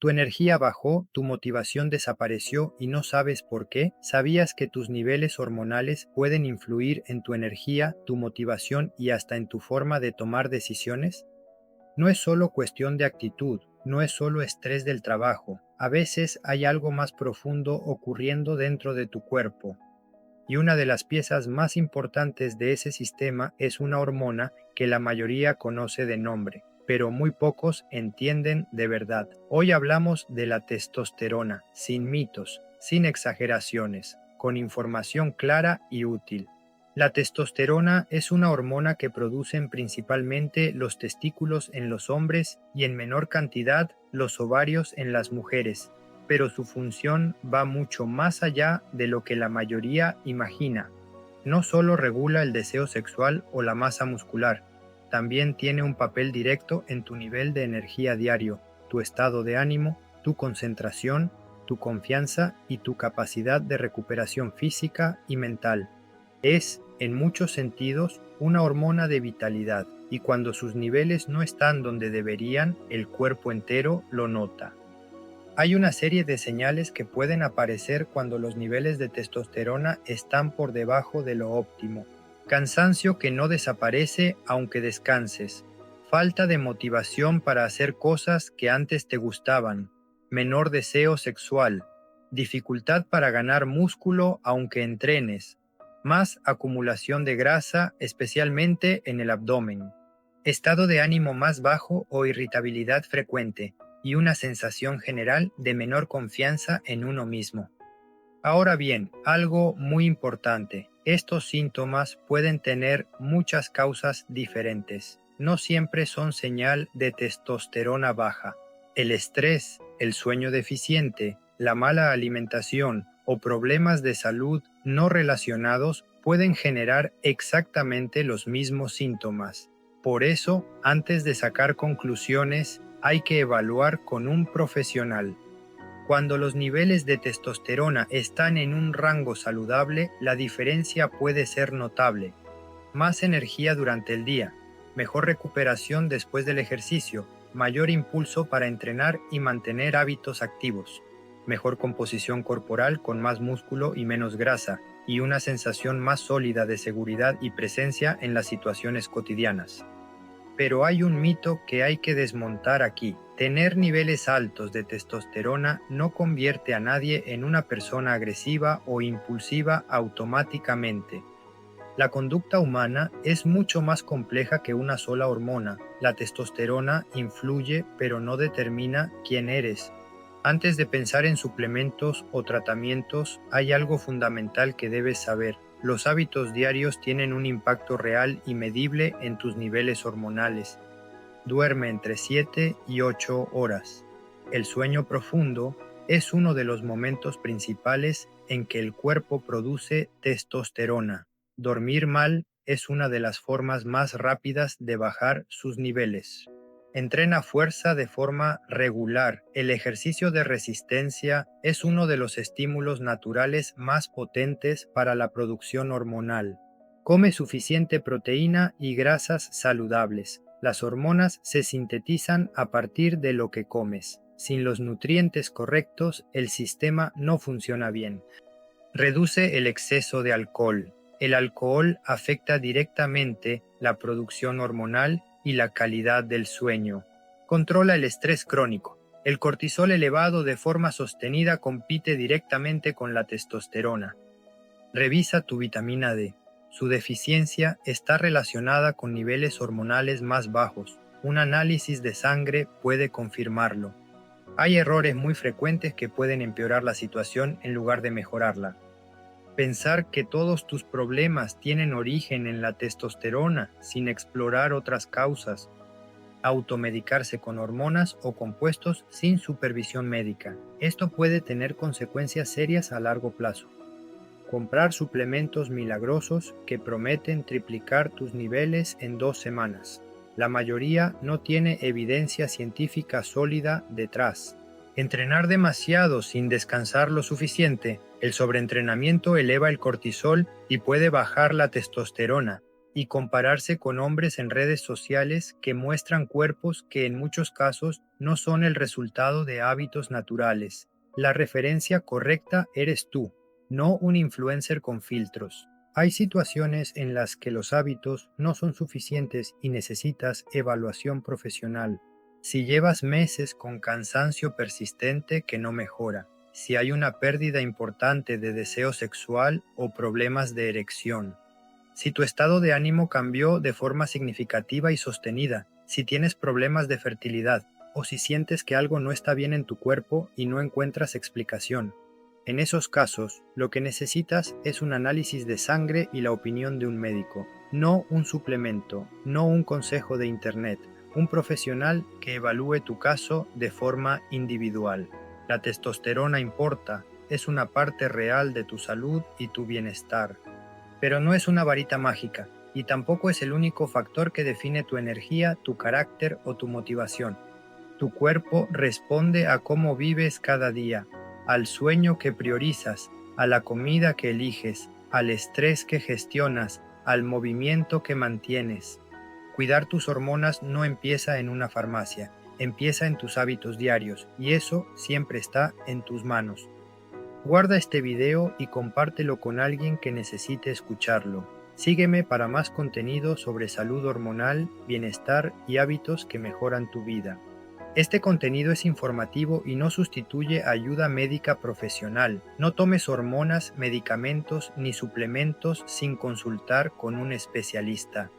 Tu energía bajó, tu motivación desapareció y no sabes por qué. ¿Sabías que tus niveles hormonales pueden influir en tu energía, tu motivación y hasta en tu forma de tomar decisiones? No es solo cuestión de actitud, no es solo estrés del trabajo. A veces hay algo más profundo ocurriendo dentro de tu cuerpo. Y una de las piezas más importantes de ese sistema es una hormona que la mayoría conoce de nombre, pero muy pocos entienden de verdad. Hoy hablamos de la testosterona, sin mitos, sin exageraciones, con información clara y útil. La testosterona es una hormona que producen principalmente los testículos en los hombres y en menor cantidad los ovarios en las mujeres, pero su función va mucho más allá de lo que la mayoría imagina. No solo regula el deseo sexual o la masa muscular, también tiene un papel directo en tu nivel de energía diario, tu estado de ánimo, tu concentración, tu confianza y tu capacidad de recuperación física y mental. Es, en muchos sentidos, una hormona de vitalidad, y cuando sus niveles no están donde deberían, el cuerpo entero lo nota. Hay una serie de señales que pueden aparecer cuando los niveles de testosterona están por debajo de lo óptimo. Cansancio que no desaparece aunque descanses. Falta de motivación para hacer cosas que antes te gustaban. Menor deseo sexual. Dificultad para ganar músculo aunque entrenes. Más acumulación de grasa, especialmente en el abdomen. Estado de ánimo más bajo o irritabilidad frecuente y una sensación general de menor confianza en uno mismo. Ahora bien, algo muy importante, estos síntomas pueden tener muchas causas diferentes. No siempre son señal de testosterona baja. El estrés, el sueño deficiente, la mala alimentación o problemas de salud no relacionados pueden generar exactamente los mismos síntomas. Por eso, antes de sacar conclusiones, hay que evaluar con un profesional. Cuando los niveles de testosterona están en un rango saludable, la diferencia puede ser notable. Más energía durante el día, mejor recuperación después del ejercicio, mayor impulso para entrenar y mantener hábitos activos, mejor composición corporal con más músculo y menos grasa, y una sensación más sólida de seguridad y presencia en las situaciones cotidianas. Pero hay un mito que hay que desmontar aquí. Tener niveles altos de testosterona no convierte a nadie en una persona agresiva o impulsiva automáticamente. La conducta humana es mucho más compleja que una sola hormona. La testosterona influye, pero no determina quién eres. Antes de pensar en suplementos o tratamientos, hay algo fundamental que debes saber. Los hábitos diarios tienen un impacto real y medible en tus niveles hormonales. Duerme entre 7 y 8 horas. El sueño profundo es uno de los momentos principales en que el cuerpo produce testosterona. Dormir mal es una de las formas más rápidas de bajar sus niveles. Entrena fuerza de forma regular. El ejercicio de resistencia es uno de los estímulos naturales más potentes para la producción hormonal. Come suficiente proteína y grasas saludables. Las hormonas se sintetizan a partir de lo que comes. Sin los nutrientes correctos, el sistema no funciona bien. Reduce el exceso de alcohol. El alcohol afecta directamente la producción hormonal y la calidad del sueño. Controla el estrés crónico. El cortisol elevado de forma sostenida compite directamente con la testosterona. Revisa tu vitamina D. Su deficiencia está relacionada con niveles hormonales más bajos. Un análisis de sangre puede confirmarlo. Hay errores muy frecuentes que pueden empeorar la situación en lugar de mejorarla. Pensar que todos tus problemas tienen origen en la testosterona sin explorar otras causas. Automedicarse con hormonas o compuestos sin supervisión médica. Esto puede tener consecuencias serias a largo plazo. Comprar suplementos milagrosos que prometen triplicar tus niveles en 2 semanas. La mayoría no tiene evidencia científica sólida detrás. Entrenar demasiado sin descansar lo suficiente. El sobreentrenamiento eleva el cortisol y puede bajar la testosterona. y compararse con hombres en redes sociales que muestran cuerpos que en muchos casos no son el resultado de hábitos naturales. La referencia correcta eres tú, no un influencer con filtros. Hay situaciones en las que los hábitos no son suficientes y necesitas evaluación profesional. Si llevas meses con cansancio persistente que no mejora, si hay una pérdida importante de deseo sexual o problemas de erección, si tu estado de ánimo cambió de forma significativa y sostenida, si tienes problemas de fertilidad o si sientes que algo no está bien en tu cuerpo y no encuentras explicación. En esos casos, lo que necesitas es un análisis de sangre y la opinión de un médico, no un suplemento, no un consejo de internet, un profesional que evalúe tu caso de forma individual. La testosterona importa, es una parte real de tu salud y tu bienestar. Pero no es una varita mágica, y tampoco es el único factor que define tu energía, tu carácter o tu motivación. Tu cuerpo responde a cómo vives cada día, al sueño que priorizas, a la comida que eliges, al estrés que gestionas, al movimiento que mantienes. Cuidar tus hormonas no empieza en una farmacia, empieza en tus hábitos diarios, y eso siempre está en tus manos. Guarda este video y compártelo con alguien que necesite escucharlo. Sígueme para más contenido sobre salud hormonal, bienestar y hábitos que mejoran tu vida. Este contenido es informativo y no sustituye ayuda médica profesional. No tomes hormonas, medicamentos ni suplementos sin consultar con un especialista.